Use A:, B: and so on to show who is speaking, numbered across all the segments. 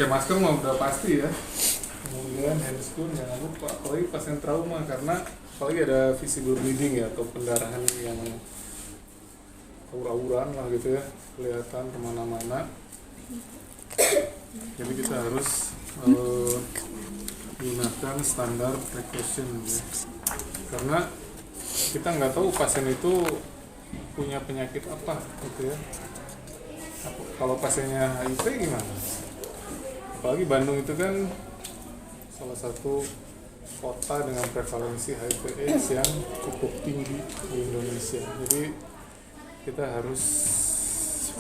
A: pakai masker mah udah pasti ya. Kemudian handscoon jangan lupa, apalagi pasien trauma karena apalagi ada visible bleeding ya atau pendarahan yang aur-auran lah gitu ya, kelihatan kemana-mana. Jadi kita harus gunakan standar precaution ya. Karena kita nggak tahu pasien itu punya penyakit apa gitu ya. Kalau pasiennya HIV gimana? Apalagi Bandung itu kan salah satu kota dengan prevalensi HIV/AIDS yang cukup tinggi di Indonesia. Jadi kita harus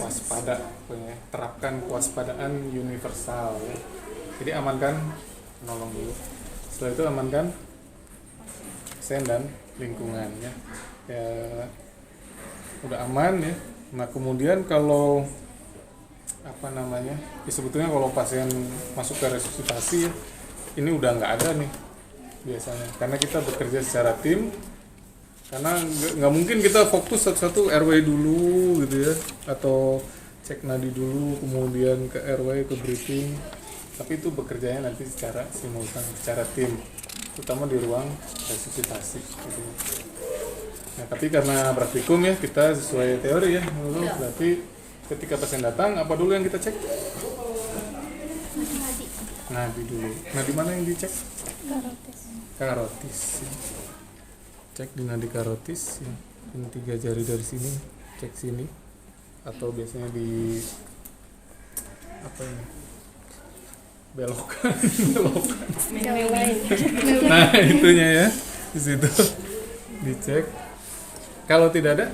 A: waspada, terapkan kewaspadaan universal ya. Jadi amankan, nolong dulu. Setelah itu amankan pasien dan lingkungan ya. Ya udah aman ya. Nah kemudian kalau ya sebetulnya kalau pasien masuk ke resusitasi ya, ini udah nggak ada nih biasanya karena kita bekerja secara tim, karena nggak mungkin kita fokus satu-satu RW dulu gitu ya, atau cek nadi dulu kemudian ke RW ke briefing, tapi itu bekerjanya nanti secara simultan, secara tim, terutama di ruang resusitasi gitu. Nah tapi karena praktikum ya kita sesuai teori ya dulu, berarti ketika pasien datang apa dulu yang kita cek? Nadi dulu. Nah di mana yang dicek? Karotis. Cek di nadi karotis ya. Ini 3 jari dari sini, cek sini. Atau biasanya di apa ini? Belokan. Nah, itunya ya. Di situ dicek. Kalau tidak ada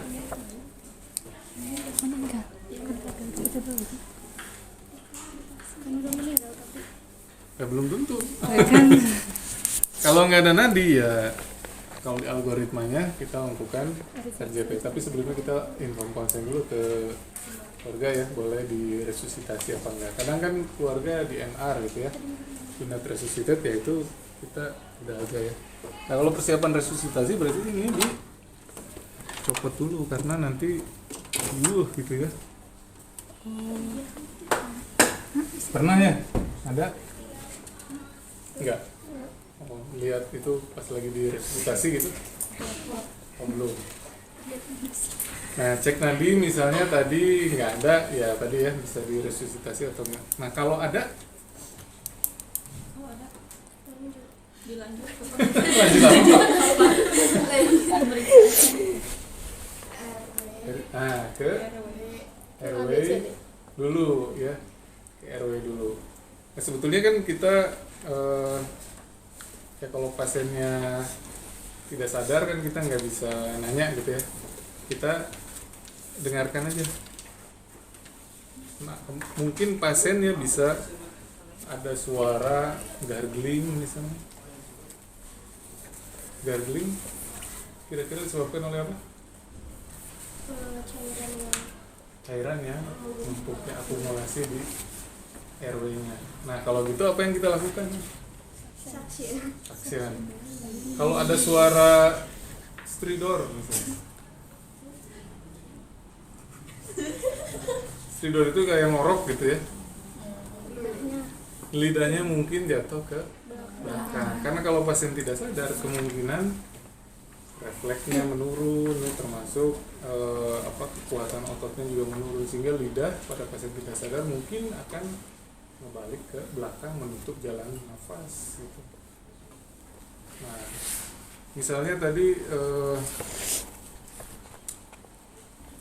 A: ya belum tentu. Kalau nggak ada nadi ya, kalau di algoritmanya kita lakukan RJP. Tapi sebelumnya kita inform konsen dulu ke keluarga ya, boleh diresusitasi apa enggak. Kadang kan keluarga di NR gitu ya, unit resuscitate ya, itu kita udah aja ya. Nah kalau persiapan resusitasi berarti ini dicopot dulu karena nanti gitu ya. Pernah ya? Ada? Enggak? Oh, lihat itu pas lagi di resusitasi gitu? Oh belum? Nah cek nadi misalnya tadi nggak ada, ya tadi ya bisa diresusitasi atau enggak. Nah kalau ada?
B: Dilanjut
A: ke RW dulu ya, ke RW dulu. Nah, sebetulnya kan kita ya kalau pasiennya tidak sadar kan kita nggak bisa nanya gitu ya, kita dengarkan aja. Nah, mungkin pasiennya bisa ada suara gargling misalnya. Gargling kira-kira disebabkan oleh apa? Cairan ya, numpuknya akumulasi di RW-nya. Nah kalau gitu apa yang kita lakukan? Saksian. Kalau ada suara stridor misalnya, stridor itu kayak ngorok gitu ya, lidahnya mungkin jatuh ke belakang. Karena kalau pasien tidak sadar kemungkinan refleksnya menurun, termasuk kekuatan ototnya juga menurun, sehingga lidah pada pasien tidak sadar mungkin akan kembali ke belakang menutup jalan nafas gitu. Nah, misalnya tadi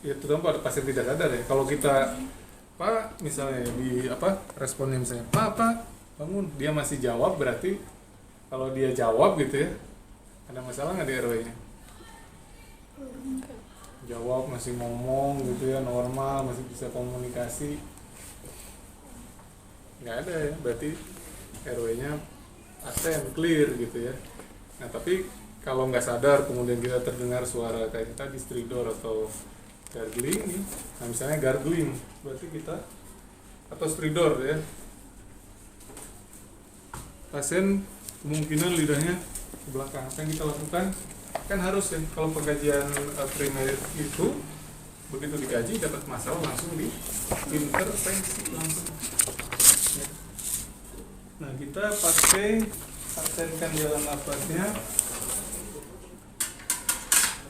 A: ya terutama pada pasien tidak sadar ya, kalau kita Pak misalnya responnya misalnya Pak bangun, dia masih jawab, berarti kalau dia jawab gitu ya, ada masalah nggak di RW-nya? Jawab, masih ngomong gitu ya, normal, masih bisa komunikasi, nggak ada ya, berarti RW-nya aten, clear gitu ya. Nah tapi kalau nggak sadar kemudian kita terdengar suara kayak tadi stridor atau gargling nih, nah misalnya gargling berarti kita, atau stridor ya, pasien kemungkinan lidahnya ke belakang. Apa yang kita lakukan? Kan harus ya, kalau pengkajian primer itu begitu dikaji dapat masalah langsung di intervensi langsung ya. Nah, kita pakai patenkan jalan nafasnya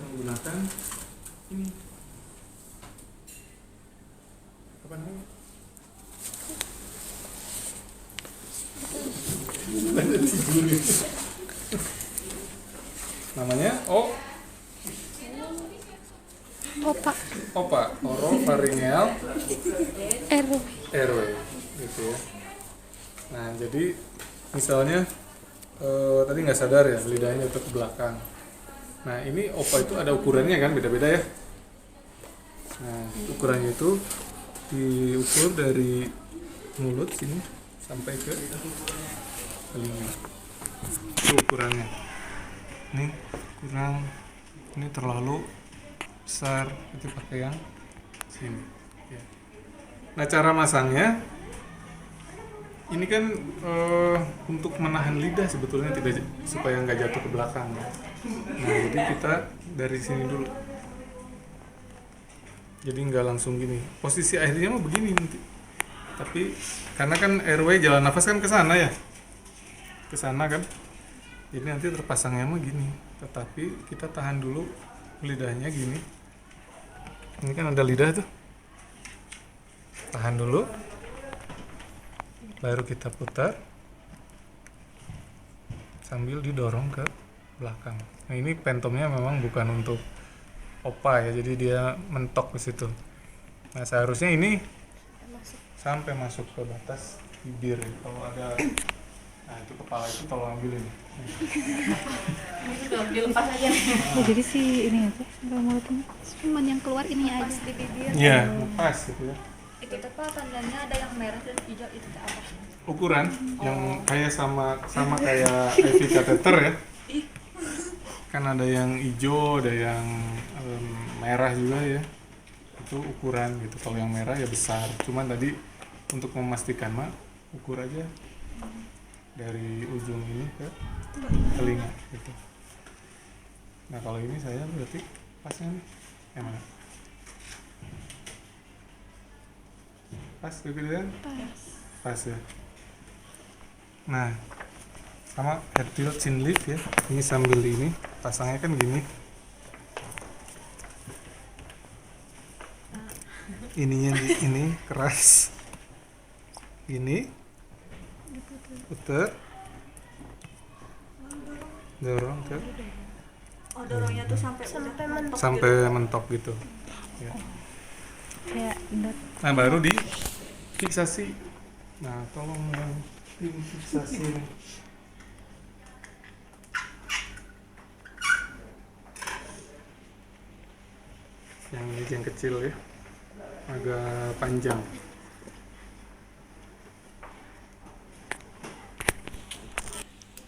A: menggunakan ini. Apa namanya? Ada tidur. Namanya OPA, oropharyngeal airway, gitu ya. Nah, jadi misalnya tadi nggak sadar ya, lidahnya jatuh ke belakang. Nah, ini OPA itu ada ukurannya kan, beda-beda ya. Nah, ukurannya itu diukur dari mulut sini sampai ke telinga. Itu ukurannya. Ini kurang, ini terlalu besar, itu pakai yang sini. Ya. Nah, cara masangnya ini kan untuk menahan lidah sebetulnya, tidak supaya nggak jatuh ke belakang. Nah, jadi kita dari sini dulu. Jadi nggak langsung gini. Posisi akhirnya mah begini nanti. Tapi karena kan airway jalan nafas kan ke sana ya, ke sana kan. Jadi nanti terpasangnya mah gini. Tetapi kita tahan dulu lidahnya gini. Ini kan ada lidah tuh. Tahan dulu. Baru kita putar sambil didorong ke belakang. Nah, ini pentomnya memang bukan untuk OPA ya, jadi dia mentok ke situ. Nah, seharusnya ini sampai masuk ke batas bibir. Kalau ada, nah itu kepala itu tolong ambil ini.
B: Ini juga dilepas aja.
C: Oh, jadi si ini aja sampai mulutnya.
D: Cuman yang keluar ini
B: Pas
D: aja.
B: di bibir.
A: Iya, lepas gitu ya.
B: Itu apa tandanya ada yang merah dan hijau itu apa?
A: Ukuran yang kayak sama kayak IV kateter ya. Kan ada yang hijau, ada yang merah juga ya. Itu ukuran gitu. Kalau yang merah ya besar. Cuman tadi untuk memastikan mah ukur aja dari ujung ini ke telinga gitu. Nah, kalau ini saya berarti pasnya nih yang mana? Pas gitu kan? Pas ya. Nah, sama vertil chin lift ya. Ini sambil ini pasangnya kan gini. Ininya ini keras. Gini. Putar. Dorong ke
B: Oh, dorongnya tuh sampai mentok.
A: sampai mentok gitu. Ya.
C: Kayak dot.
A: Nah, baru di fiksasi. Nah, tolong yang pin fiksasi nih. Yang ini yang kecil ya, agak panjang.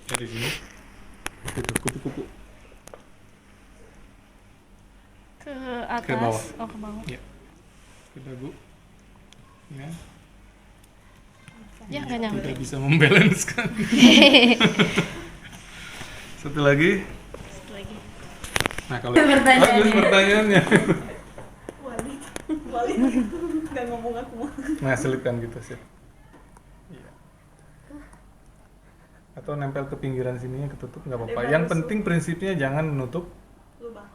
A: Dari sini, itu kupu-kupu
C: Ke atas.
A: Ke bawah.
C: Oh, ke bawah.
A: ya, ke dagu. Ya,
C: Ya, nggak nyampe.
A: tidak bisa membalancekan. Satu lagi.
C: Lagi.
A: Nah, kalau bagus pertanyaannya.
B: Balik. Enggak ngomong aku mah.
A: Nah, selipkan gitu sih. Iya. Atau nempel ke pinggiran sininya ketutup nggak apa-apa. Yang penting prinsipnya jangan menutup.
B: Lubang.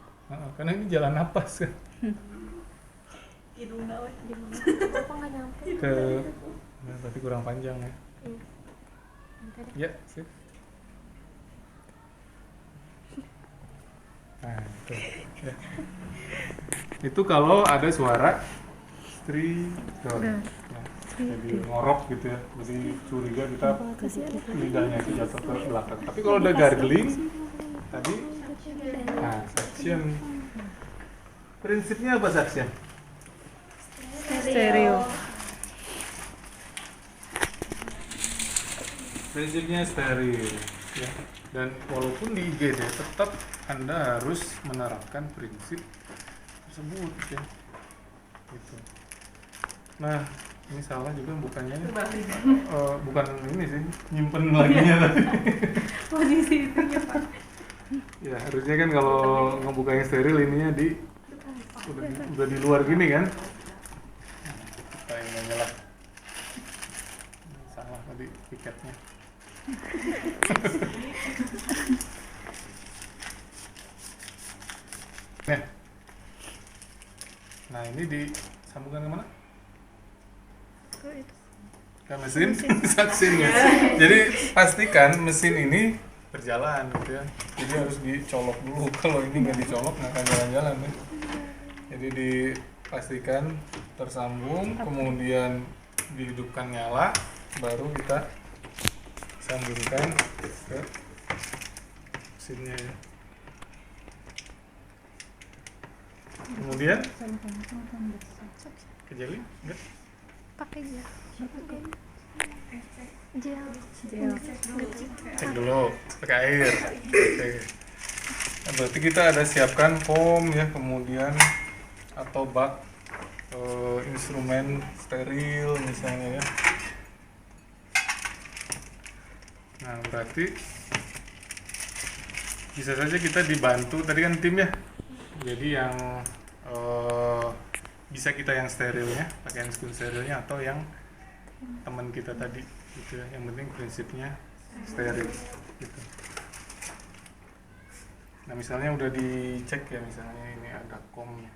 A: Karena ini jalan napas kan.
B: Hidung gawe gimana?
D: Apa nggak nyampe?
A: Ke, nah, tapi kurang panjang ya. Ya, sip. Nah, itu. Ya. Itu kalau ada suara stridor. Nah, jadi ngorok gitu ya. Jadi curiga kita lidahnya itu jatuh ke belakang. Tapi kalau ada gargling tadi, nah, suction. Prinsipnya apa suction?
C: Stereo.
A: Prinsipnya steril ya. Dan walaupun di IGD tetap Anda harus menerapkan prinsip tersebut ya. Gitu. Nah, ini salah juga bukannya bukan ini sih, nyimpen laginya tadi.
B: Posisi itu ya, Pak.
A: Ya, harusnya kan kalau ngebukanya steril ininya udah di luar gini kan. Kita yang nyalah. Salah. tadi piketnya. Nah ini disambungkan kemana?
C: Ke itu.
A: Ke mesin saksin ya. Jadi pastikan mesin ini berjalan gitu ya. Jadi harus dicolok dulu. Kalau ini nggak dicolok nggak akan jalan-jalan ya. Jadi dipastikan tersambung, kemudian dihidupkan nyala, baru kita sambungkan ke mesinnya ya. Kemudian ke jeli enggak?
D: Pakai gel.
A: Cek dulu pakai air. Oke. Nah, berarti kita ada siapkan foam ya, kemudian atau bak instrumen steril misalnya ya. Nah berarti bisa saja kita dibantu, tadi kan tim ya, jadi yang bisa kita yang sterilnya pakai handscoon sterilnya atau yang teman kita tadi gitu ya. Yang penting prinsipnya steril gitu. Nah misalnya udah dicek ya, misalnya ini ada komnya,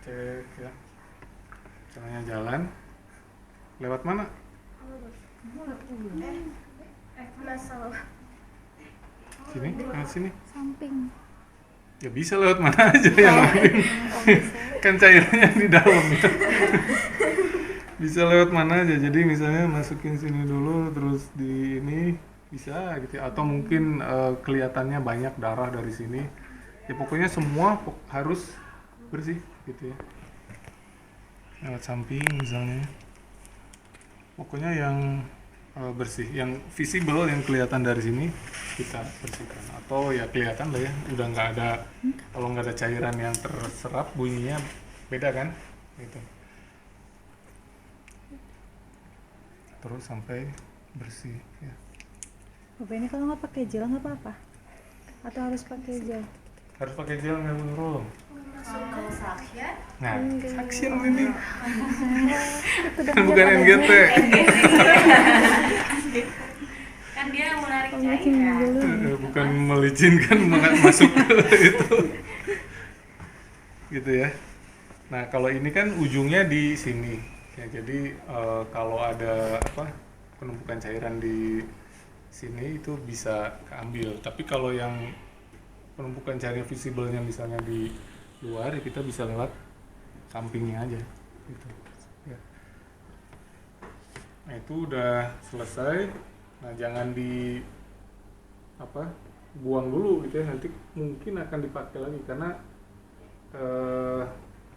A: cek ya, caranya jalan lewat mana? Sini, lewat sini.
D: Samping.
A: Ya bisa lewat mana aja yang penting. Kan cairannya di dalam ya. Bisa lewat mana aja. Jadi misalnya masukin sini dulu, terus di ini bisa gitu ya. Atau mungkin kelihatannya banyak darah dari sini. Ya pokoknya semua harus bersih gitu ya. Lewat samping misalnya. Pokoknya yang bersih, yang visible, yang kelihatan dari sini kita bersihkan. Atau ya kelihatan lah ya, udah nggak ada, kalau nggak ada cairan yang terserap, bunyinya beda kan gitu. Terus sampai bersih ya.
C: Bapak ini kalau nggak pakai gel nggak apa-apa? Atau harus pakai gel?
A: Harus pakai gel nggak menurun.
B: Kalau suction
A: Nah, suction ini
D: Itu
A: bukan NGT.
B: kan dia yang menarik cairan.
A: Bukan melicinkan masuk ke itu gitu ya. Nah kalau ini kan ujungnya di sini ya, jadi kalau ada penumpukan cairan di sini itu bisa keambil. Tapi kalau yang penumpukan cairan visible-nya misalnya di luar, ya kita bisa lewat sampingnya aja gitu ya. Nah itu udah selesai. Nah jangan buang dulu gitu ya, nanti mungkin akan dipakai lagi karena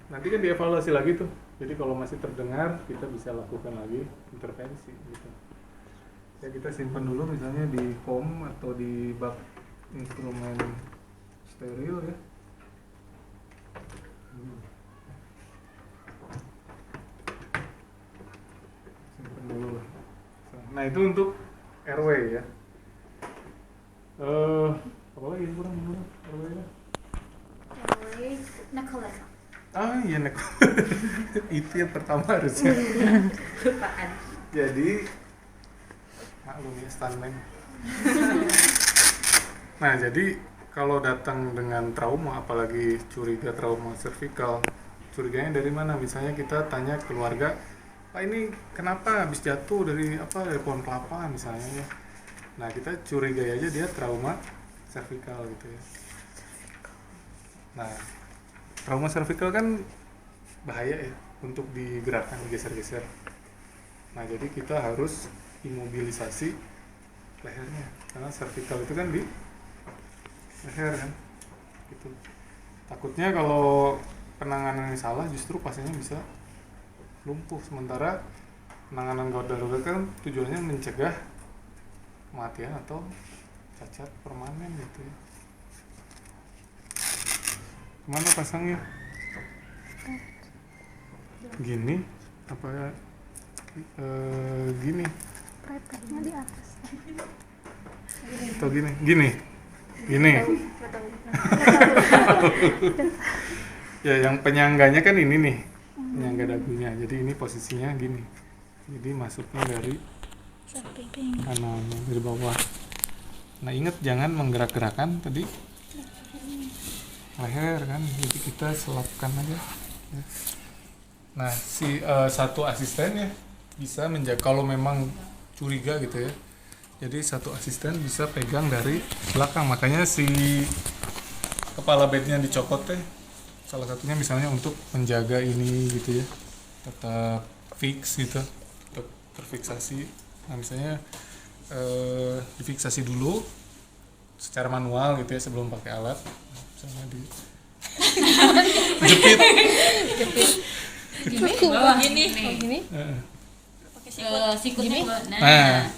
A: nanti kan dievaluasi lagi tuh. Jadi kalau masih terdengar kita bisa lakukan lagi intervensi gitu ya. Kita simpan dulu misalnya di foam atau di bak instrumen steril ya. Simpan dulu lah. Nah itu untuk airway ya. Apa lagi yang kurang airway-nya?
B: Necklace.
A: Iya itu yang pertama harusnya.
B: Lupaan.
A: Jadi maklum ya stuntman. Nah jadi kalau datang dengan trauma, apalagi curiga trauma cervical, curiganya dari mana? Misalnya kita tanya keluarga, Pak ini kenapa habis jatuh dari pohon kelapa misalnya ya. Nah kita curigai aja dia trauma cervical gitu ya. Nah trauma cervical kan bahaya ya untuk digerakkan, digeser-geser. Nah jadi kita harus imobilisasi lehernya, karena cervical itu kan di leher kan gitu. Takutnya kalau penanganannya salah justru pasiennya bisa lumpuh. Sementara penanganan gawat darurat kan tujuannya mencegah kematian atau cacat permanen gitu ya. Kemana pasangnya? Gini apa gini?
D: Prakteknya di atas.
A: Atau gini? Gini. Ya yang penyangganya kan ini nih, penyangga dagunya. Jadi ini posisinya gini. Jadi masuknya dari
D: Samping.
A: kanan, dari bawah. Nah ingat jangan menggerak-gerakan tadi leher kan, jadi kita selapkan aja ya. Nah si satu asisten ya bisa menjaga kalau memang curiga gitu ya. Jadi satu asisten bisa pegang dari belakang, makanya si kepala bednya dicopot teh salah satunya misalnya untuk menjaga ini gitu ya, tetap fix gitu, tetap terfiksasi. Nah misalnya difiksasi dulu secara manual gitu ya sebelum pakai alat, misalnya di jepit
B: Gini.
A: Heeh.
B: Sikut gini.
A: Nah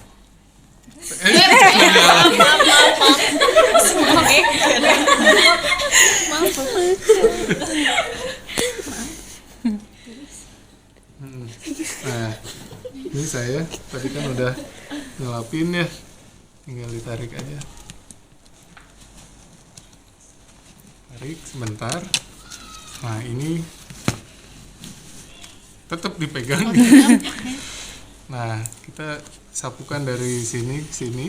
A: nah ini saya tadi kan udah ngelapin ya, tinggal ditarik aja, tarik sebentar. Nah ini tetap dipegang. Nah kita sapukan dari sini ke sini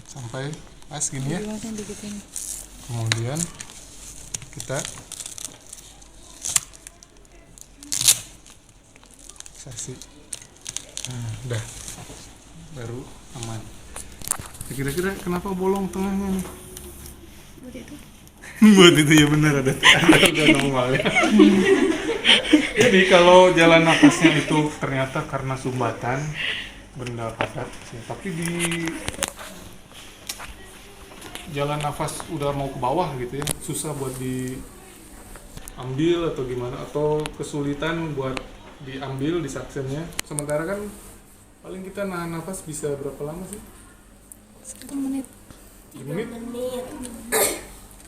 A: sampai pas gini ya. Kemudian kita fiksasi. Nah udah, baru aman. Kira-kira kenapa bolong tengahnya nih? Buat itu ya, benar ada normal ya. Jadi kalau jalan nafasnya itu ternyata karena sumbatan benda padat ya, tapi di jalan nafas udah mau ke bawah gitu ya, susah buat diambil atau gimana, atau kesulitan buat diambil di suctionnya, sementara kan paling kita nahan nafas bisa berapa lama sih?
D: 1 menit.
A: 7 menit?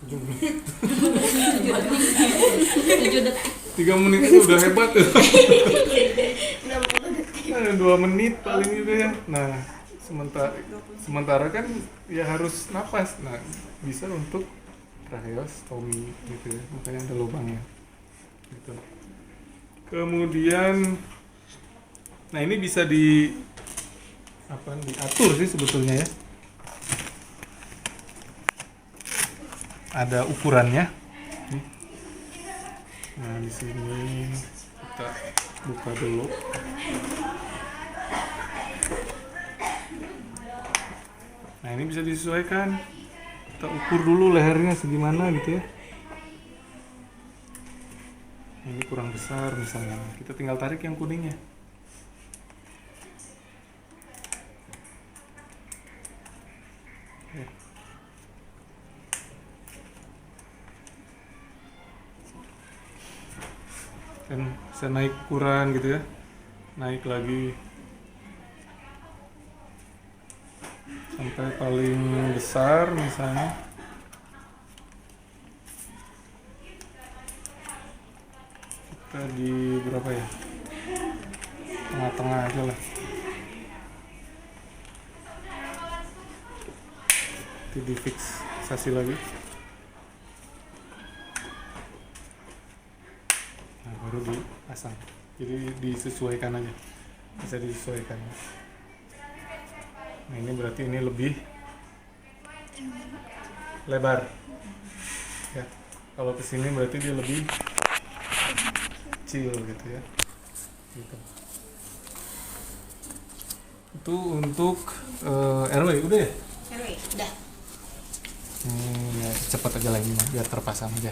A: 7 menit 3 menit itu udah hebat tuh. 2 menit paling gitu ya. Nah sementara kan ya harus nafas. Nah bisa untuk tracheostomy gitu ya, makanya ada lubangnya gitu. Kemudian nah ini bisa diatur sih sebetulnya ya, ada ukurannya. Nah di sini kita buka dulu. Nah ini bisa disesuaikan, kita ukur dulu lehernya segimana gitu ya. Ini kurang besar misalnya, kita tinggal tarik yang kuningnya. Ya. Dan bisa naik ukuran gitu ya, naik lagi sampai paling besar misalnya. Kita di berapa ya, tengah-tengah aja lah. Nanti difiksasi lagi. Nah baru dipasang, jadi disesuaikan aja, bisa disesuaikan. Nah ini berarti ini lebih lebar ya, kalau kesini berarti dia lebih kecil gitu ya gitu. Itu untuk RW udah ya?
B: RW udah.
A: Ya, cepat aja lagi biar terpasang aja.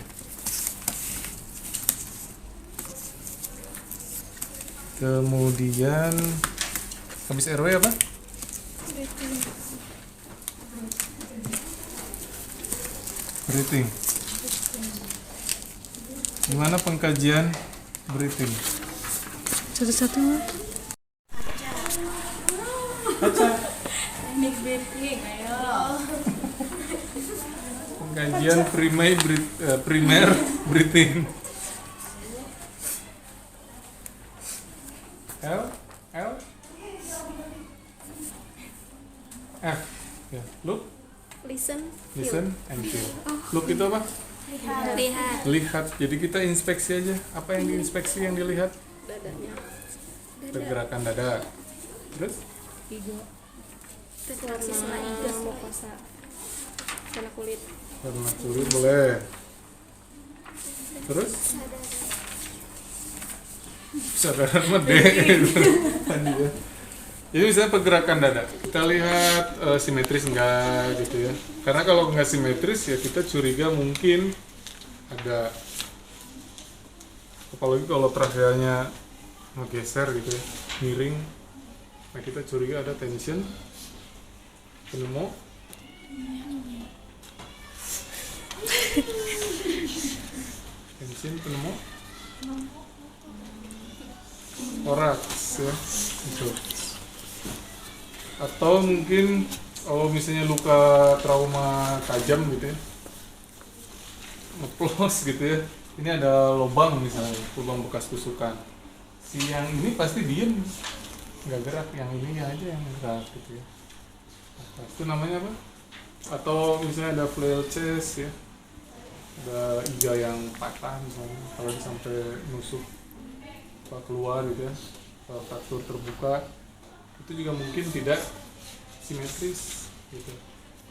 A: Kemudian habis RW apa? Breathing. Gimana pengkajian breathing?
C: Satu-satu.
B: Teknik breathing, ayo.
A: Pengkajian primer breathing. L F ya. Look,
D: Listen.
A: and feel. Look itu apa?
D: Lihat.
A: Lihat. Jadi kita inspeksi aja. Apa yang diinspeksi, yang dilihat?
D: Dadanya.
A: Pergerakan dada. Terus
D: Refleksi sama iga mukosa. Warna kulit.
A: warna kulit boleh. Terus kesadaran mede. Jadi misalnya pergerakan dada, kita lihat simetris enggak gitu ya. Karena kalau nggak simetris ya kita curiga mungkin ada, apalagi kalau tracheanya ngegeser gitu ya, miring. Nah kita curiga ada tension, pneumo, tension, pneumo, thorax ya, gitu. Atau mungkin kalau misalnya luka trauma tajam gitu ya, ngeplos gitu ya, ini ada lubang misalnya, lubang bekas tusukan. Si yang ini pasti diem, nggak gerak, yang ini aja yang gerak gitu ya. Nah, itu namanya apa? Atau misalnya ada flail chest ya, ada iga yang patah misalnya, kalau sampai nusuk keluar gitu ya, fraktur terbuka, itu juga mungkin tidak simetris gitu.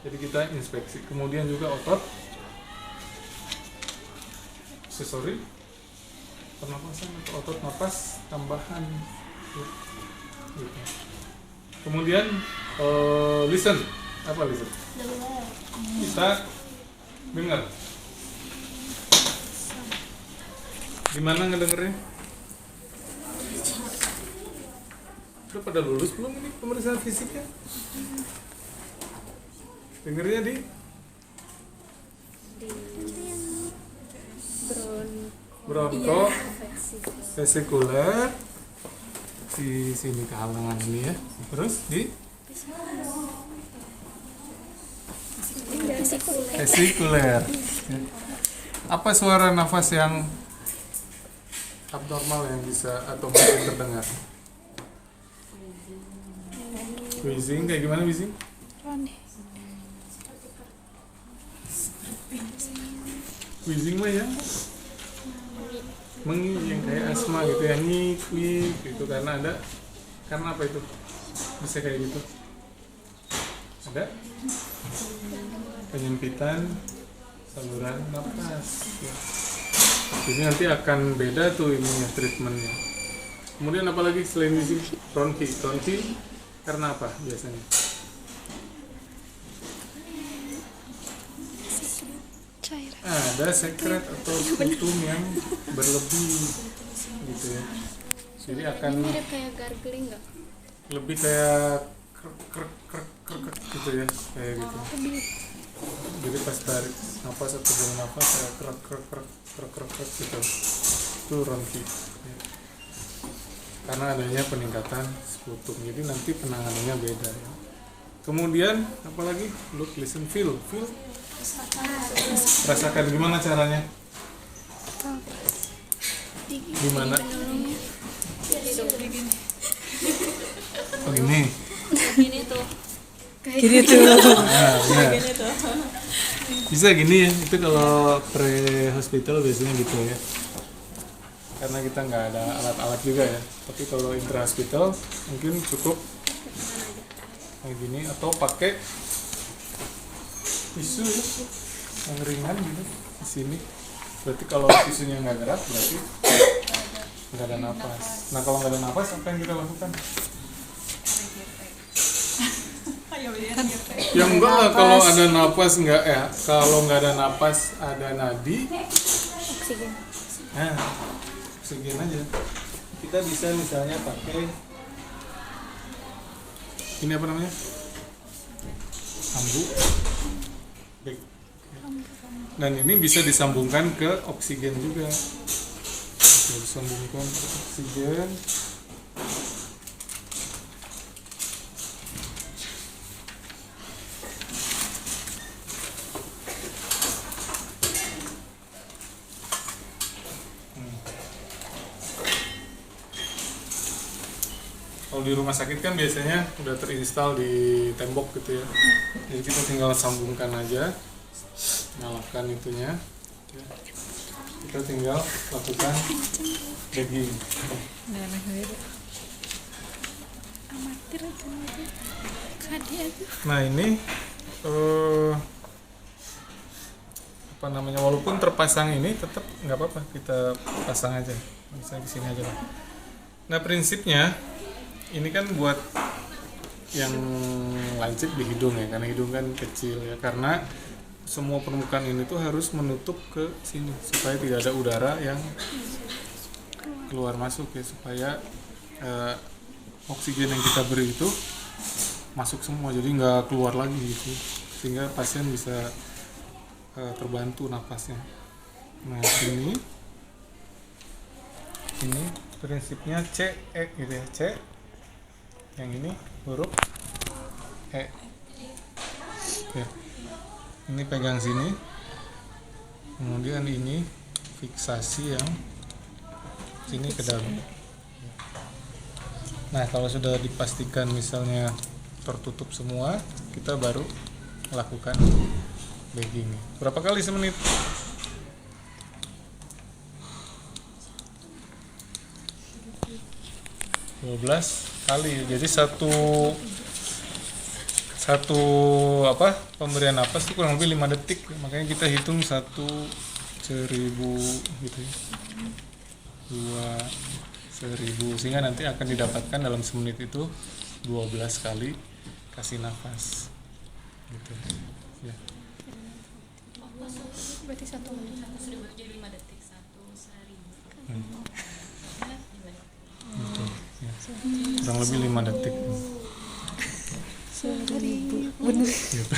A: Jadi kita inspeksi. Kemudian juga otot, aksesori, pernapasan atau otot napas tambahan gitu. Kemudian listen, apa listen? Kita dengar. Gimana ngedengernya? Udah pada lulus belum ini pemeriksaan fisiknya? Dengernya di bronko vesikuler di sini kehalangan ini ya. Terus di vesikuler. Apa suara nafas yang abnormal yang bisa atau mungkin terdengar? Wheezing, kayak gimana wheezing? Wheezing mah ya mengi yang kayak asma gitu ya, nyik, wik gitu. Karena apa itu bisa kayak gitu? Ada penyempitan saluran nafas ya. Jadi nanti akan beda tuh ininya, treatmentnya. Kemudian apalagi selain wheezing? Bronki karena apa biasanya? Ada sekret atau sputum yang berlebih gitu ya. Jadi akan
D: mirip kayak gargling nggak?
A: lebih kayak krek gitu ya, kayak gitu. Jadi pas tarik nafas atau buang nafas kayak krek gitu. Itu bronki. Ya. Karena adanya peningkatan sputum, jadi nanti penanganannya beda ya. Kemudian apalagi look, listen, feel. Rasakan gimana caranya? Gimana? Oh gini.
D: Gini tuh.
C: Gini tuh.
A: Nah, benar. Bisa gini ya. Itu kalau pre-hospital biasanya gitu ya. Karena kita nggak ada alat-alat juga ya. Tapi kalau intra-hospital mungkin cukup kayak gini atau pakai tisu ya, yang ringan gitu di sini. Berarti kalau tisunya nggak gerak berarti nggak ada napas. Nah kalau nggak ada napas apa yang kita lakukan? Ya enggak lah, kalau ada napas nggak kalau nggak ada napas ada nadi.
D: Oksigen.
A: Nah, oksigen aja. Kita bisa misalnya pakai ini apa namanya? Ambu. Dan ini bisa disambungkan ke oksigen juga. Bisa disambungkan ke oksigen. Kalau di rumah sakit kan biasanya udah terinstal di tembok gitu ya. Jadi kita tinggal sambungkan aja, nyalakan itunya. Kita tinggal lakukan bagging.
C: Nah,
A: Nah ini apa namanya, walaupun terpasang ini tetap nggak apa-apa, kita pasang aja, bisa di sini aja lah. Nah prinsipnya ini kan buat yang lancip di hidung ya, karena hidung kan kecil ya, karena semua permukaan ini tuh harus menutup ke sini supaya tidak ada udara yang keluar masuk ya, supaya oksigen yang kita beri itu masuk semua, jadi nggak keluar lagi gitu, sehingga pasien bisa terbantu napasnya. Nah ini prinsipnya C E gitu ya, C, yang ini huruf E ya. Ini pegang sini, kemudian ini fiksasi yang sini ke dalam. Nah kalau sudah dipastikan misalnya tertutup semua, kita baru lakukan bagging. Berapa kali semenit? 12 kali. Jadi satu pemberian napas itu kurang lebih 5 detik. Makanya kita hitung 1.000 gitu ya. 2.000, sehingga nanti akan didapatkan dalam semenit itu 12 kali kasih nafas gitu ya.
D: Berarti 1 menit.
B: Jadi 5 detik 1.000.
A: Gitu, ya. Kurang lebih 5 detik.
D: 1.000. Bener.
A: Gitu.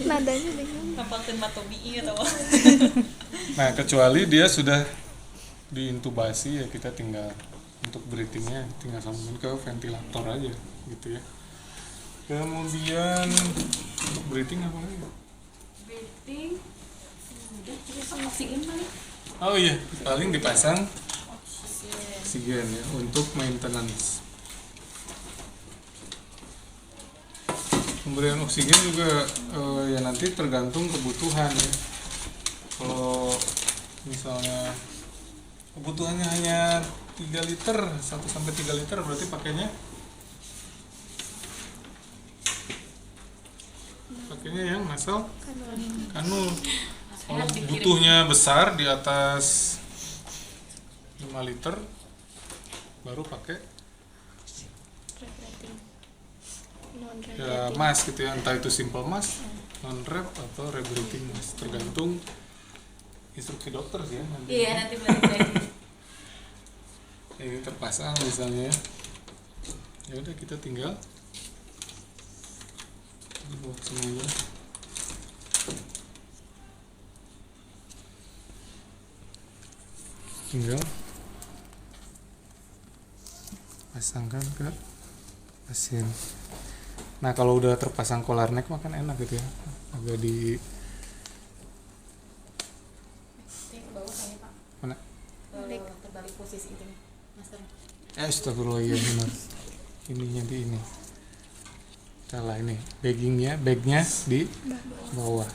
D: Nadanya dengan
B: Kapalkan matobi atau
A: Nah kecuali dia sudah diintubasi ya, kita tinggal untuk breathingnya tinggal sambungin ke ventilator aja gitu ya. Kemudian untuk breathing apa lagi?
B: breathing. Udah terus oksigen paling.
A: Oh iya, paling dipasang oksigen ya untuk maintenance. Pemberian oksigen juga ya nanti tergantung kebutuhan ya. Kalau misalnya kebutuhannya hanya 3 liter, 1-3 liter, berarti pakainya yang nasal kanul. Kalau butuhnya besar di atas 5 liter baru pakai ya mask gitu ya, entah itu simple mask, non rep atau rebreathing mask, tergantung instruksi dokter sih ya nanti.
B: Iya, nanti balik lagi.
A: Ini terpasang misalnya, ya udah kita tinggal buat semuanya. Tinggal pasangkan ke pasien. Nah kalau udah terpasang collar neck makan enak gitu ya, agak di
B: Bawah saya Pak.
A: mana?
B: Terbalik posisi itu nih, Master.
A: Astagfirullah, iya benar. Ininya di ini. Salah ini. Bagnya di bawah.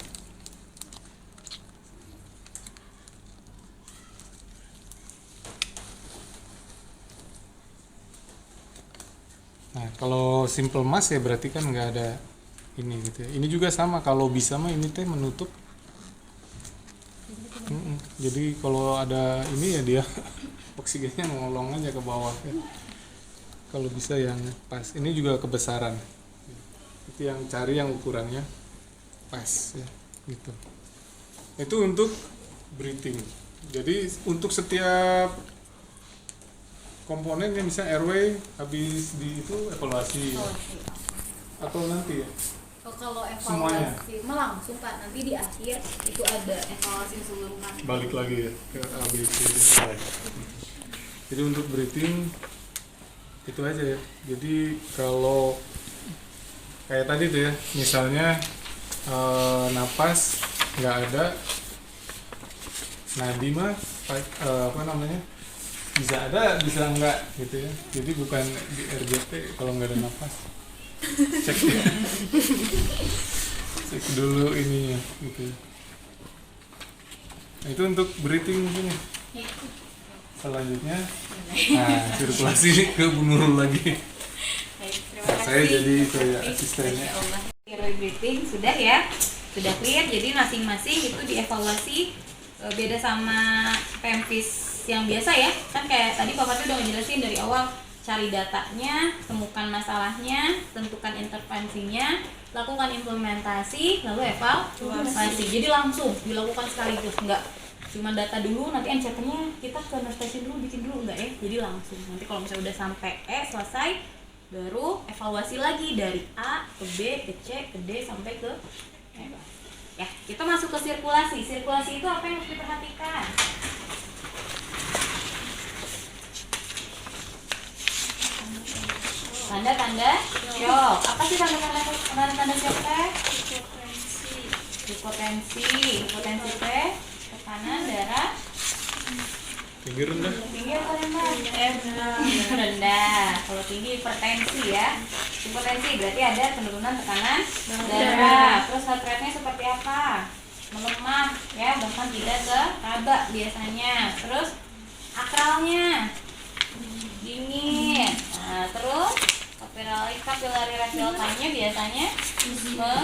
A: Nah, kalau simple mask ya berarti kan nggak ada ini gitu ya. Ini juga sama, kalau bisa mah ini teh menutup. Jadi kalau ada ini ya dia oksigennya ngolong aja ke bawah ya. Kalau bisa yang pas. Ini juga kebesaran. Itu yang cari yang ukurannya pas ya, gitu. Itu untuk breathing. Jadi untuk setiap komponen yang bisa airway habis di itu evaluasi atau nanti ya.
B: Oh, kalau
A: Semuanya.
B: evaluasi mah langsung Pak, nanti di akhir itu ada evaluasi keseluruhan.
A: Balik lagi ya ke ABC. Jadi untuk breathing itu aja ya. Jadi kalau kayak tadi tuh ya, misalnya napas nggak ada, nadi mah apa namanya, bisa ada bisa enggak gitu ya. Jadi bukan di RJT kalau nggak ada napas, cek ya. Cek dulu ininya gitu. Nah, itu untuk breathing mungkin ya. Selanjutnya nah sirkulasi ke Bu Nurul lagi.
B: Baik, terima
A: saya jadi itu ya asistennya.
B: Masya Allah. Thyroid breathing sudah ya, sudah clear. Jadi masing-masing itu dievaluasi beda sama PMFIS yang biasa ya. Kan kayak tadi Pak Fatih udah ngejelasin dari awal, cari datanya, temukan masalahnya, tentukan intervensinya, lakukan implementasi, lalu evaluasi. Jadi langsung dilakukan sekaligus, enggak cuma data dulu, nanti NCT-nya kita ke nurse station dulu, bikin dulu, enggak ya. Jadi langsung. Nanti kalau misalnya udah sampai selesai, baru evaluasi lagi dari A ke B ke C ke D sampai ke E. Ya, kita masuk ke sirkulasi. Sirkulasi itu apa yang harus diperhatikan? Tanda-tanda shock. Apa sih tanda-tanda shock teh? Hipotensi teh tekanan darah
A: Tinggi rendah.
B: tinggi apa rendah? Rendah. Kalau tinggi hipertensi ya. Hipotensi berarti ada penurunan tekanan darah. Terus heart rate-nya seperti apa? Melemah ya, bahkan tidak ke raba biasanya. Terus akralnya dingin. Nah, terus kapilari red delta-nya biasanya menonjol.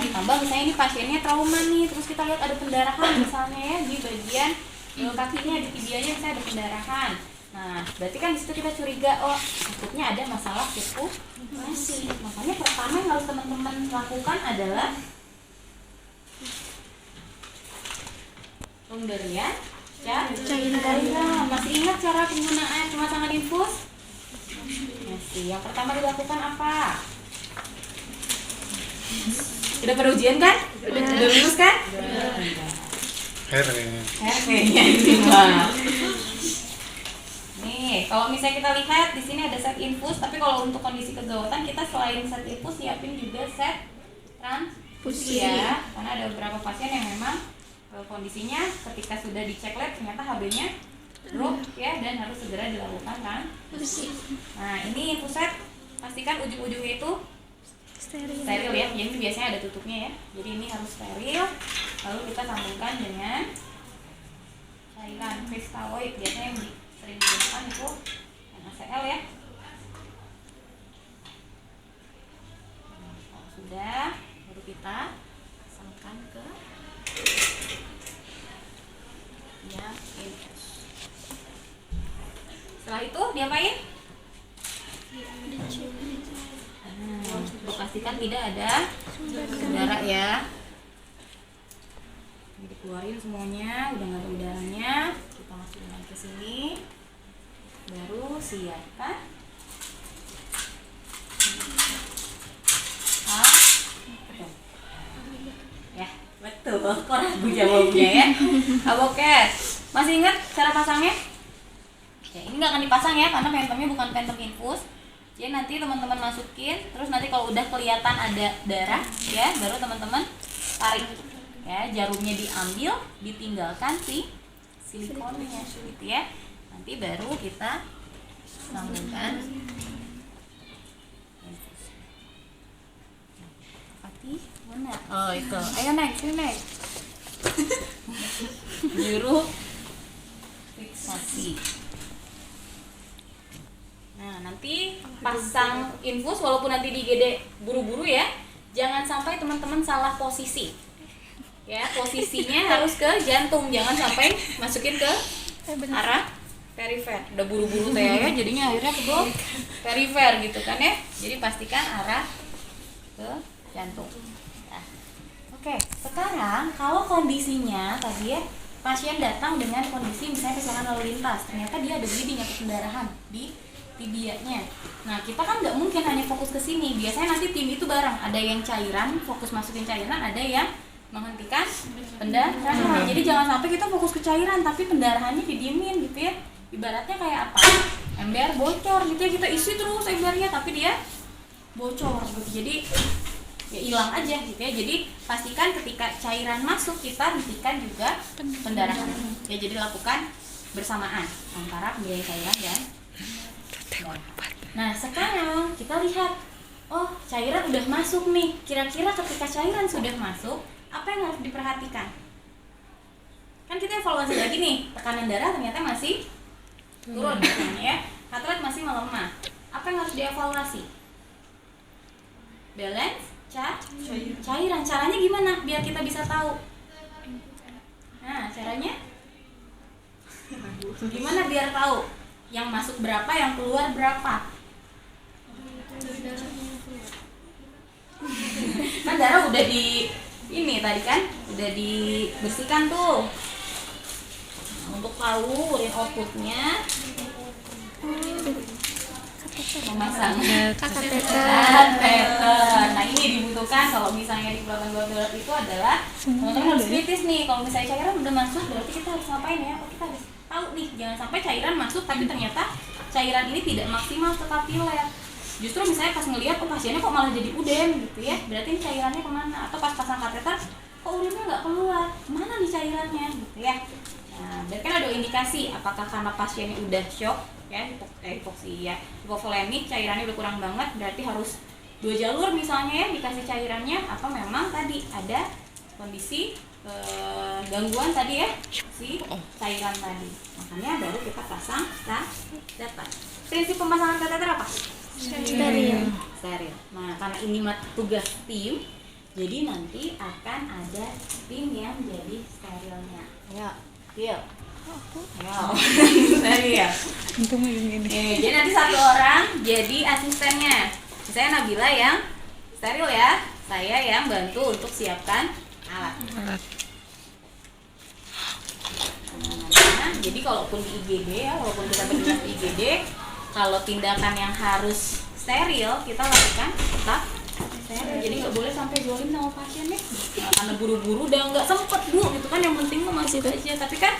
B: Ditambah misalnya ini pasiennya trauma nih, terus kita lihat ada pendarahan misalnya ya di bagian kakinya, di tibianya misalnya ada pendarahan. Nah, berarti kan disitu kita curiga, oh takutnya ada masalah sirkulasi. Makanya pertama yang harus teman-teman lakukan adalah pemberian cairan. Masih ingat cara penggunaan pemasangan infus? Masih. Yang pertama dilakukan apa? Udah pada ujian kan? Udah lulus kan?
A: Hair kayaknya.
B: Kayaknya ini mah. Nih, kalau misalnya kita lihat di sini ada set infus, tapi kalau untuk kondisi kegawatan kita selain set infus siapin juga set transfusi ya. Karena ada beberapa pasien yang memang kondisinya ketika sudah dicek lab ternyata HB-nya drop ya, dan harus segera dilakukan transfusi. Nah, ini infus set pastikan ujung-ujungnya itu steril ya. Jadi biasanya ada tutupnya ya. Jadi ini harus steril. Lalu kita sambungkan dengan cairan kristaloid. Biasanya yang sering digunakan itu NaCl ya. Kalau sudah, baru kita pasangkan ke yang infus. Setelah itu diapain? Pastikan tidak ada udara ya. Ini dikeluarin semuanya, udah nggak ada udaranya. Kita masukin ke sini, baru siapkan ya, betul. Kok ragu jawabnya ya? Abokes, masih ingat cara pasangnya? Ya, ini nggak akan dipasang ya, karena pentomnya bukan pentom infus. Jadi nanti teman-teman masukin, terus nanti kalau udah kelihatan ada darah ya, baru teman-teman tarik ya, jarumnya diambil, ditinggalkan si silikonnya gitu ya. Nanti baru kita sambungkan infus. Fatih mana? Oh itu, ayo naik, sini naik. Juru fiksasi. Nah, nanti pasang infus, walaupun nanti digede buru-buru ya, jangan sampai teman-teman salah posisi. Ya, posisinya harus ke jantung, jangan sampai masukin ke arah perifer. Udah buru-buru teh ya, jadinya akhirnya ke perifer gitu kan ya. Jadi pastikan arah ke jantung. Nah, oke, sekarang kalau kondisinya tadi ya, pasien datang dengan kondisi misalnya kecelakaan lalu lintas, ternyata dia ada bleeding atau pendarahan di tibianya. Nah, kita kan nggak mungkin hanya fokus ke sini. Biasanya nanti tim itu bareng. Ada yang cairan, fokus masukin cairan, ada yang menghentikan pendarahan. Jadi jangan sampai kita fokus ke cairan tapi pendarahannya didiemin gitu ya. Ibaratnya kayak apa? Ember bocor gitu ya, kita isi terus embernya tapi dia bocor gitu. Jadi ya hilang aja gitu ya. Jadi pastikan ketika cairan masuk kita hentikan juga pendarahan. Ya, jadi lakukan bersamaan antara pemberian cairan dan. Nah, sekarang kita lihat, oh cairan udah masuk nih. Kira-kira ketika cairan sudah masuk, apa yang harus diperhatikan? Kan kita evaluasi lagi nih, tekanan darah ternyata masih turun ya, heart rate masih melemah. Apa yang harus dievaluasi? balance cairan. Caranya gimana biar kita bisa tahu? Nah, caranya gimana biar tahu yang masuk berapa, yang keluar berapa? Kan darah udah di ini tadi kan udah dibersihkan tuh. Nah, untuk tahu urin outputnya memasang kateter. Nah, ini dibutuhkan kalau misalnya di perawatan gawat darurat itu adalah teman-teman harus kritis nih. Kalau misalnya cairan udah masuk berarti kita harus ngapain ya? Kita harus tahu nih, jangan sampai cairan masuk tapi ternyata cairan ini tidak maksimal ke kapiler. Justru misalnya pas ngelihat pasiennya kok malah jadi udem gitu ya, berarti ini cairannya kemana? Atau pas pasang kateter kok urinnya nggak keluar, mana nih cairannya gitu ya. Nah, berarti kan ada indikasi apakah karena pasiennya udah shock ya, hipoksia, hipovolemik, cairannya udah kurang banget, berarti harus 2 jalur misalnya ya dikasih cairannya, atau memang tadi ada kondisi gangguan tadi ya si cairan tadi, makanya baru kita pasang kateter. Prinsip pemasangan kateter apa? Steril. Nah, karena ini tugas tim, jadi nanti akan ada tim yang jadi sterilnya. Ya, Phil. Ya, steril. Jadi nanti 1 orang jadi asistennya. Saya Nabila yang steril ya, saya yang bantu untuk siapkan alat. Nah, jadi kalaupun di IGD ya, walaupun kita berdinas di IGD, kalau tindakan yang harus steril kita lakukan tetap steril. Jadi nggak boleh sampai zolim sama pasien nih. Nah, karena buru-buru udah nggak sempet bu, gitu kan, yang penting mah masih aja. Tapi kan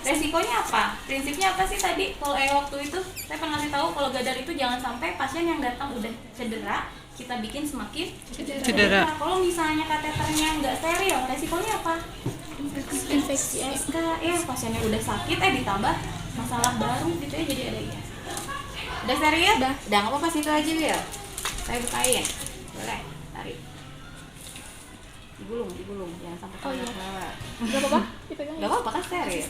B: resikonya apa? Prinsipnya apa sih tadi? Kalau waktu itu saya pernah ngasih tahu kalau gadar itu jangan sampai pasien yang datang udah cedera kita bikin semakin cedera. Kalau misalnya kateternya nggak steril, resikonya apa? Infeksi SK ya, pasiennya udah sakit ditambah masalah baru gitu ya, jadi ada ya. Udah steril ya? Udah nggak apa-apa, situ aja ya. Saya bukain, boleh tarik. Digulung, jangan sampai kelewat.
D: Gak apa-apa?
B: Gak apa-apa kan steril.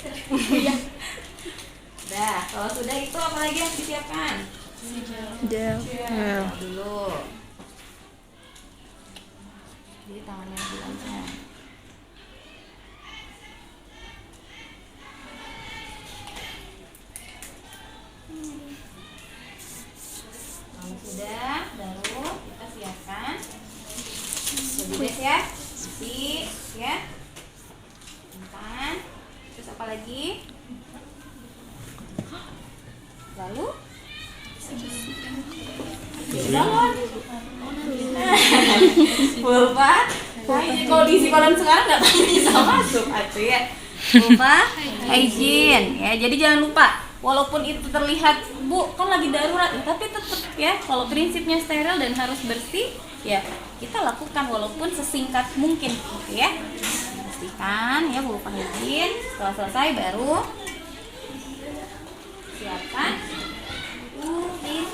B: Udah, kalau sudah itu apa lagi yang disiapkan? Gel dulu. Jadi tangannya dilancang. Kalau sudah, baru kita siapkan. Jadi deh ya, isi ya. Simpan. Terus apa lagi? Lalu balon. Pulpa. Kalau diisi balon sekarang nggak bisa masuk atuh ya. Pulpa, hygiene ya. Jadi jangan lupa, walaupun itu terlihat bu kan lagi darurat ya, tapi tetap ya kalau prinsipnya steril dan harus bersih ya kita lakukan walaupun sesingkat mungkin gitu ya. Pastikan ya pulpa hygiene. Setelah selesai baru siapkan urin.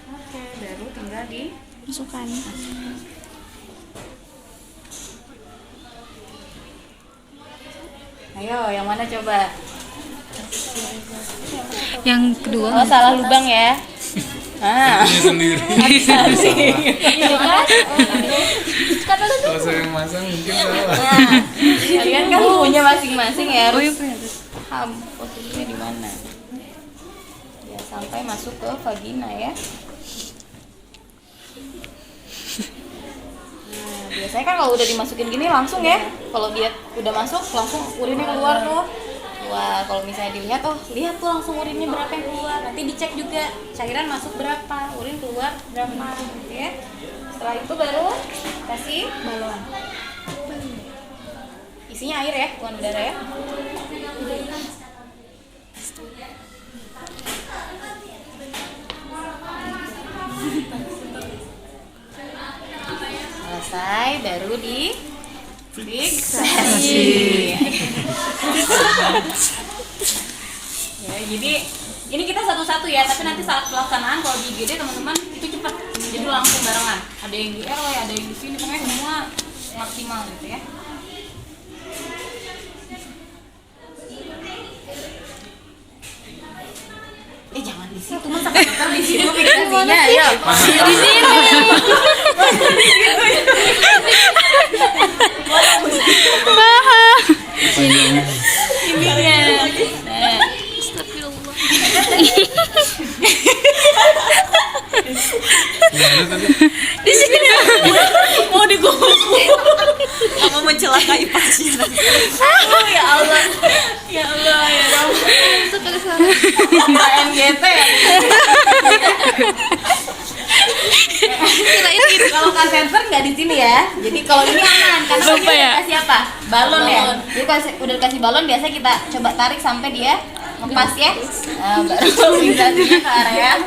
B: Oke, baru tinggal dimasukkan. Ayo, yang mana coba?
C: Yang kedua.
B: Oh, salah lubang ya. Ah.
A: sendiri.
B: Iya kan? Kata lu tuh.
A: Kalau saya yang masang mungkin salah.
B: Nah, kalian kan punya masing-masing ya, harus paham posisinya di mana. Ya, sampai masuk ke vagina ya. Nah, biasanya kan kalau udah dimasukin gini langsung ya. Kalau dia udah masuk langsung urinnya keluar tuh. Wah, kalau misalnya dilihat, lihat tuh langsung urinnya berapa yang keluar. Nanti dicek juga cairan masuk berapa, urin keluar berapa, gitu ya. Setelah itu baru kasih balon. Isinya air ya, bukan udara ya. Selesai, baru di fiksasi. Ya, jadi ini kita satu-satu ya, tapi nanti saat pelaksanaan kalau di IGD teman-teman itu cepat, jadi langsung barengan. Ada yang di RW, ada yang di sini, pokoknya semua maksimal gitu ya. Jangan di situ, masa kateter di situ aplikasinya ya. Di sini. Ininya.
E: Di sini mau digulung. Apa mencelakai pasien?
B: Oh ya Allah. Ya Allah ya Allah. NGT ya. Kirain gitu. Kalau kateter nggak di sini ya. Jadi kalau ini aman karena
E: Lupa ya?
B: kasih apa? Balon ya. Jadi kalau udah kasih balon biasa kita coba tarik sampai dia ngepas ya. Baru migrasinya ke area.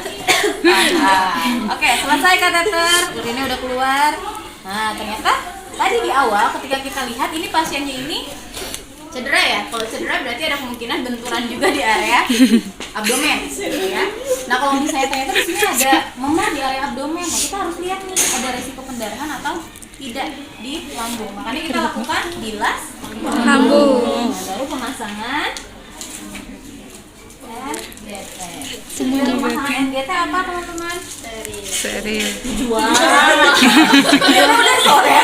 B: Oke, selesai kateter. Urinnya udah keluar. Nah, ternyata tadi di awal ketika kita lihat ini pasiennya ini cedera ya. Kalau cedera berarti ada kemungkinan benturan juga di area abdomen, ya. Nah kalau misalnya ternyata di sini ada memar di area abdomen, nah kita harus lihat nih ada resiko pendarahan atau tidak di lambung. Makanya kita lakukan bilas lambung. Nah, baru pemasangan NGT. Pemasangan NGT apa teman-teman?
E: Serius.
B: Jual. Udah sore.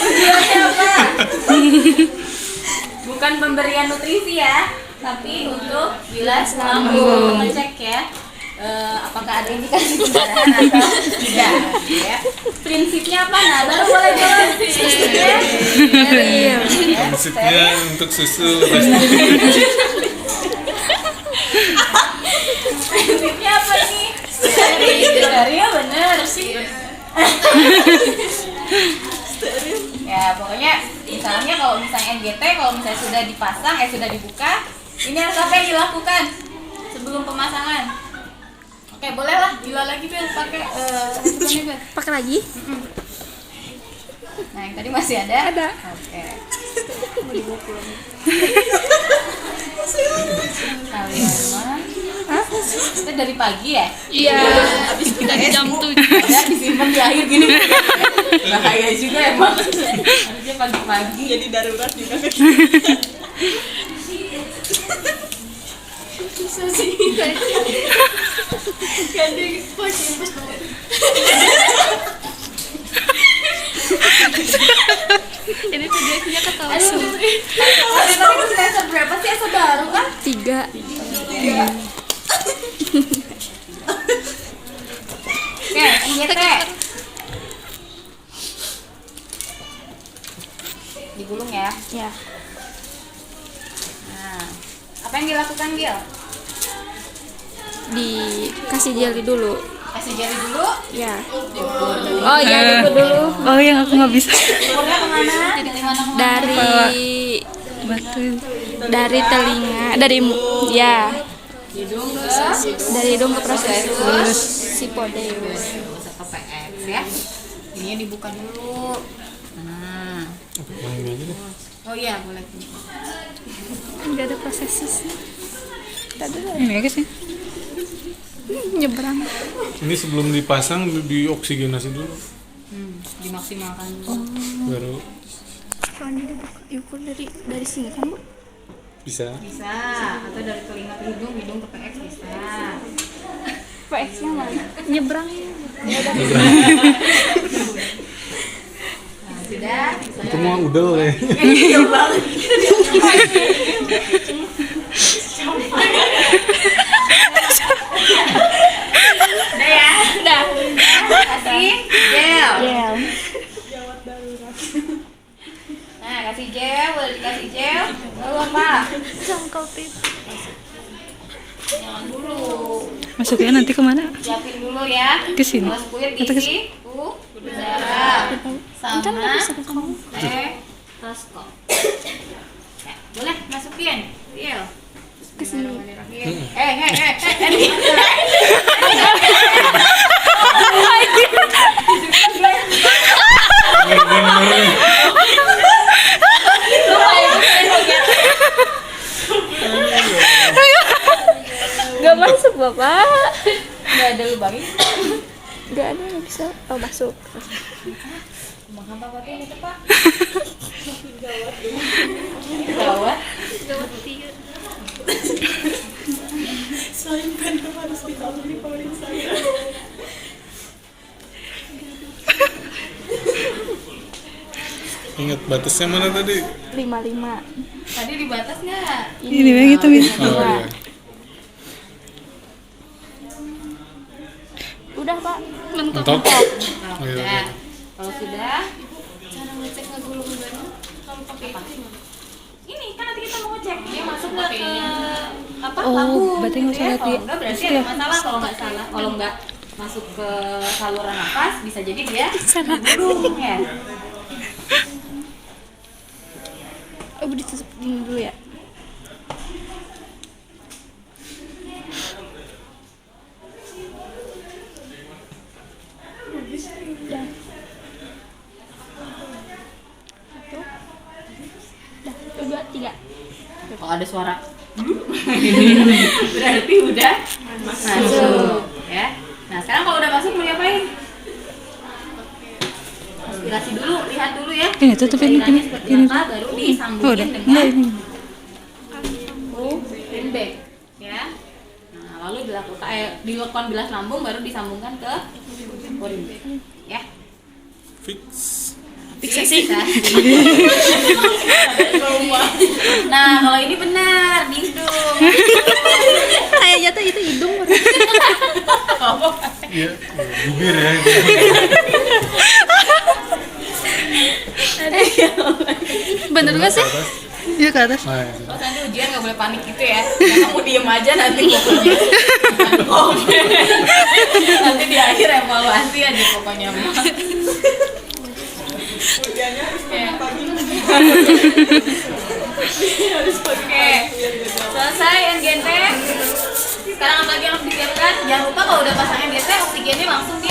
B: Jualnya apa? Bukan pemberian nutrisi ya, tapi untuk bilas lambung, ngecek ya apakah ada indikasi pendarahan atau tidak. Ya. Prinsipnya apa? Nah, baru boleh jawab. Prinsipnya,
A: Prinsipnya untuk susu
B: prinsipnya apa nih? Steril, bener sih. Ya pokoknya misalnya kalau misalnya NGT kalau misalnya sudah dipasang sudah dibuka, ini harus apa yang dilakukan sebelum pemasangan? Oke, bolehlah bila lagi Bel pakai handphonenya Bel.
E: Pakai lagi?
B: Nah yang tadi masih ada? Ada. Oke. Mau dibawa pulang. Kalian mah? Kita dari pagi ya?
E: Iya. Habis kita jam 7.
B: Ya disimpan di akhir gini. Bahaya juga emang. Harusnya pagi-pagi.
E: Jadi darurat juga.
D: Susah sih. Ganti pasien pas banget.
E: Ini videonya ketawa
B: Aduh,
E: semua.
B: tapi semester berapa sih asal baru kan?
E: 3.
B: Oke, NGT. Digulung ya.
E: Ya.
B: Nah, apa yang dilakukan Gil?
E: Dikasih jeli dulu.
B: Kasih jari dulu.
E: Ya.
B: Oh iya, diukur dulu.
E: Oh yang aku nggak bisa.
B: Ukurnya kemana?
E: Dari dari telinga, ya.
B: Hidung ke
E: Dari hidung ke prosesus sipodeus.
B: ke PX ya. Ininya dibuka dulu. Nah.
A: yang ini aja deh.
B: Oh iya, boleh.
E: Nggak ada prosesusnya. Tadi
F: Ini aja sih.
E: nyebrang.
A: Ini sebelum dipasang dioksigenasi dulu
B: Dimaksimalkan dulu.
A: baru
E: Soalnya diukur dari sini kan Bu?
A: bisa.
B: Bisa, atau dari telinga ke hidung, hidung ke PX bisa.
E: PX-nya mana? Nyebrang.
B: Nah, sudah.
A: Itu mah udel ya.
B: Iya banget. Udah ya? Udah. Kasih gel.
E: Gel.
B: Nah, kasih gel, boleh dikasih gel. Lalu apa?
E: Cangkotin.
B: Jangan dulu.
F: Masuknya nanti kemana?
B: Siapin dulu ya.
F: Ke sini?
B: Gelas kulit
F: Atau ke
B: isi, udara, sama stetoskop. Ya, boleh masukin. Gel.
E: Ke sini.
B: Lupa ya. lagi.
E: Nggak ada yang bisa. Oh, masuk.
B: Makan apa ini tuh Pak? Gawat.
E: Gawat 3.
A: Ingat batasnya mana tadi?
E: 55.
B: Tadi di batas nggak?
F: Ini yang hitam ya.
A: Oh iya.
E: Udah, Pak.
A: Mentok. Oh, iya.
B: Nah, kalau sudah, cara ngecek ngegulung ban kalau pakai apa? Ini kan nanti kita mau ngecek dia masuk nggak ke apa?
F: Oh,
B: lambung,
F: berarti nggak
B: gitu
F: usah
B: ya.
F: lihat
B: Kalau
F: dia.
B: enggak berarti ada masalah. Kalau nggak salah, kalau nggak masuk ke saluran nafas bisa jadi dia gulung ya.
E: Oh, ditutup dulu ya. Dah. 1, 2, 3.
B: Kalau ada suara berarti udah masuk ya. Nah sekarang kalau udah masuk mau diapain? Aspirasi dulu, lihat dulu ya.
F: Ini tutupin
B: cairannya
F: ini.
B: seperti
F: Ini.
B: apa, baru
F: Oh,
B: disambungin
F: udah.
B: dengan
F: Enggak ini.
B: ring bag ya. Nah lalu dilakukan bilas lambung baru disambungkan ke ring bag ya.
A: Fix.
B: Fiksasi. Nah kalau ini benar di hidung.
E: Kayak jatuh itu hidung.
A: Iya, bibir ya.
E: Bener gak sih?
F: Iya ke atas.
A: Nah, iya.
B: Oh nanti ujian nggak boleh panik gitu ya. Nah, kamu diem aja nanti pokoknya. Oke. Nanti di akhir evaluasi aja pokoknya mah. Oke. Selesai NGT. Sekarang apa lagi yang harus disiapkan? Jangan lupa kalau udah pasang NGT oksigennya langsung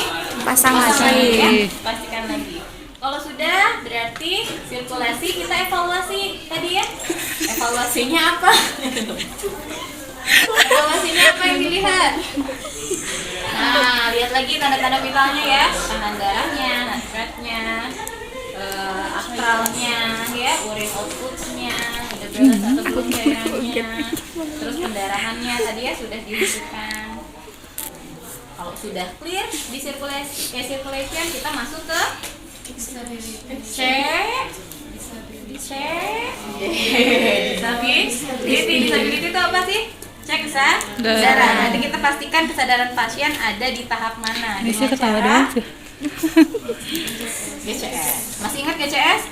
E: Pasang
B: lagi
E: lagi.
B: ya. Pastikan lagi. Kalau sudah berarti sirkulasi kita evaluasi tadi ya. Evaluasinya apa? Evaluasinya apa yang dilihat? Nah, lihat lagi tanda-tanda vitalnya ya. Tekanan darahnya, nitratnya, astralnya, ya, urine outputnya, udah beres atau belum cairannya, terus pendarahannya tadi ya sudah dirujukan. Kalau sudah clear di circulation kita masuk ke disability itu apa sih? Cek kesadaran. Nanti kita pastikan kesadaran pasien ada di tahap mana.
F: Ini sih
B: Dengan
F: ketawa
B: cara
F: doang sih.
B: GCS. Masih ingat GCS?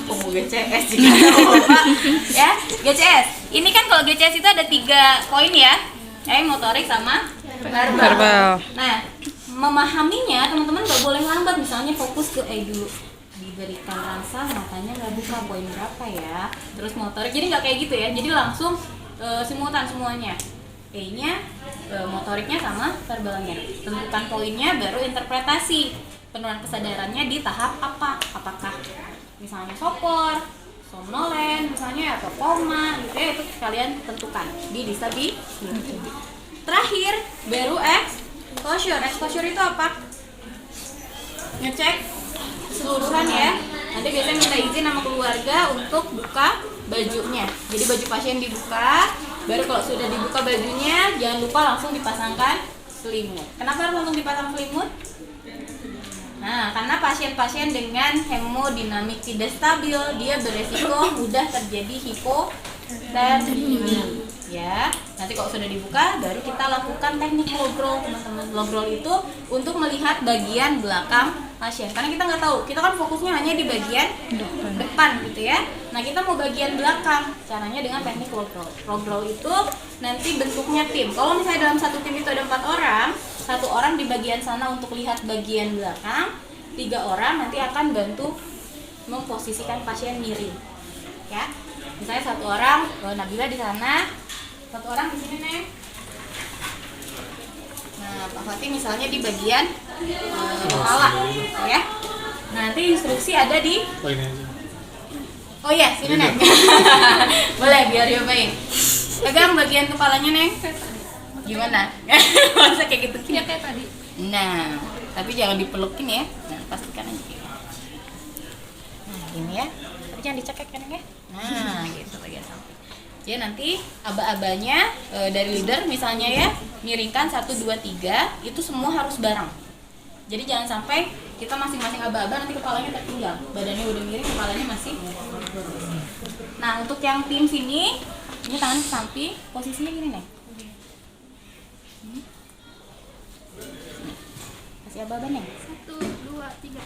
B: Oh, GCS juga lupa. Ya, GCS. Ini kan kalau GCS itu ada 3 poin ya. Motorik sama verbal. Nah, memahaminya teman-teman nggak boleh lambat. Misalnya fokus ke dulu diberikan rasa matanya nggak buka poin berapa ya. Terus motorik. Jadi nggak kayak gitu ya. Jadi langsung simultan semuanya. E-nya, motoriknya sama verbalnya. Tentukan poinnya baru interpretasi. Penurunan kesadarannya di tahap apa? Apakah misalnya sopor, somnolen misalnya atau koma gitu ya, itu kalian tentukan di disability. Terakhir baru exposure. Exposure itu apa? Ngecek keseluruhan ya. Nanti biasanya minta izin sama keluarga untuk buka bajunya. Jadi baju pasien dibuka, baru kalau sudah dibuka bajunya jangan lupa langsung dipasangkan selimut. Kenapa harus langsung dipasang selimut? Nah, karena pasien-pasien dengan hemodinamik tidak stabil, dia beresiko mudah terjadi hipotermia. Ya, nanti kalau sudah dibuka, baru kita lakukan teknik logrol, teman-teman. Logrol itu untuk melihat bagian belakang pasien. Karena kita nggak tahu, kita kan fokusnya hanya di bagian depan gitu ya. Nah, kita mau bagian belakang. Caranya dengan teknik logrol. Logrol itu nanti bentuknya tim. Kalau misalnya dalam satu tim itu ada 4 orang, 1 orang di bagian sana untuk lihat bagian belakang, 3 orang nanti akan bantu memposisikan pasien miring. Ya, misalnya 1 orang, Nabila di sana, 1 orang di sini nih. Nah, Pak Fatih misalnya di bagian kepala, ya. Nah, nanti instruksi ada di.
A: Oh ini aja.
B: Oh iya, sini Neng. Boleh biar diobain. Pegang bagian kepalanya Neng. Gimana? Masa kayak gitu? Ya kayak tadi. Nah, tapi jangan dipelukin ya. Nah, pastikan aja. Nah, gini ya. Tapi jangan dicekek kan ya. Nah, gitu bagian samping. Jadi nanti aba-abanya dari leader misalnya ya, miringkan 1 2 3, itu semua harus bareng. Jadi jangan sampai kita masing-masing aba-aba nanti kepalanya tertinggal. Badannya udah miring, kepalanya masih. Nah, untuk yang tim sini, ini tangan ke samping, posisinya gini nih. Kasih aba-aba nih.
E: 1, 2, 3.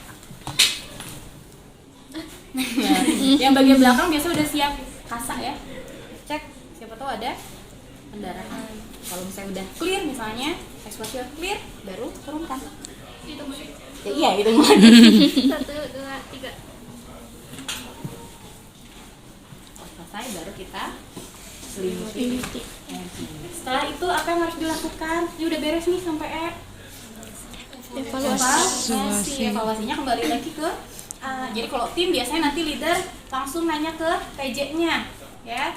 B: Yang bagian belakang biasa udah siap kasa ya. Cek, siapa tahu ada pendarahan. Kalau misalnya udah clear misalnya, exposure clear, baru turunkan.
E: Itu boleh.
B: Ya iya, itu mau.
E: 1, 2, 3.
B: Selesai baru kita selimuti. Setelah itu apa yang harus dilakukan? Ini udah beres nih sampai evaluasinya kembali lagi ke jadi kalau tim biasanya nanti leader langsung nanya ke PJ-nya ya.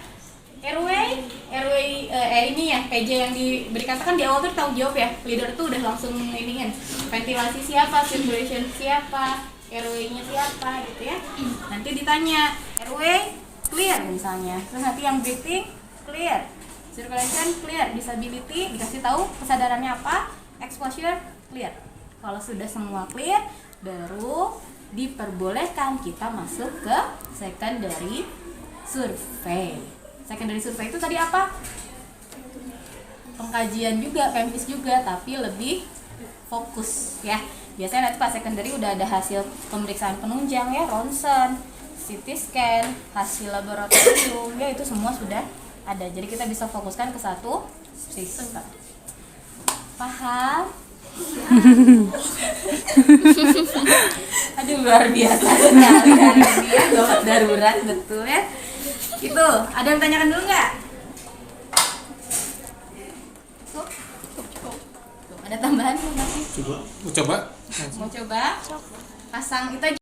B: Ini ya PJ yang diberikan kan di awal tuh tanggung jawab ya. Leader tuh udah langsung iniin ventilasi siapa, circulation siapa, RW-nya siapa gitu ya. Nanti ditanya RW clear misalnya. Terus nanti yang breathing clear, circulation clear, disability dikasih tahu kesadarannya apa, exposure clear. Kalau sudah semua clear, baru diperbolehkan kita masuk ke secondary survey. Secondary survey itu tadi apa? Pengkajian juga, PEMPIS juga, tapi lebih fokus ya. Biasanya nanti pas secondary udah ada hasil pemeriksaan penunjang ya, ronsen, CT scan, hasil laboratorium, ya itu semua sudah ada. Jadi kita bisa fokuskan ke satu sistem. Paham? Aduh luar biasa sekali hari ini ya, gawat darurat betul ya. Itu, ada yang tanyakan dulu nggak? Cukup? Ada tambahan belum masih?
A: Coba.
B: Mau coba? Pasang itu aja.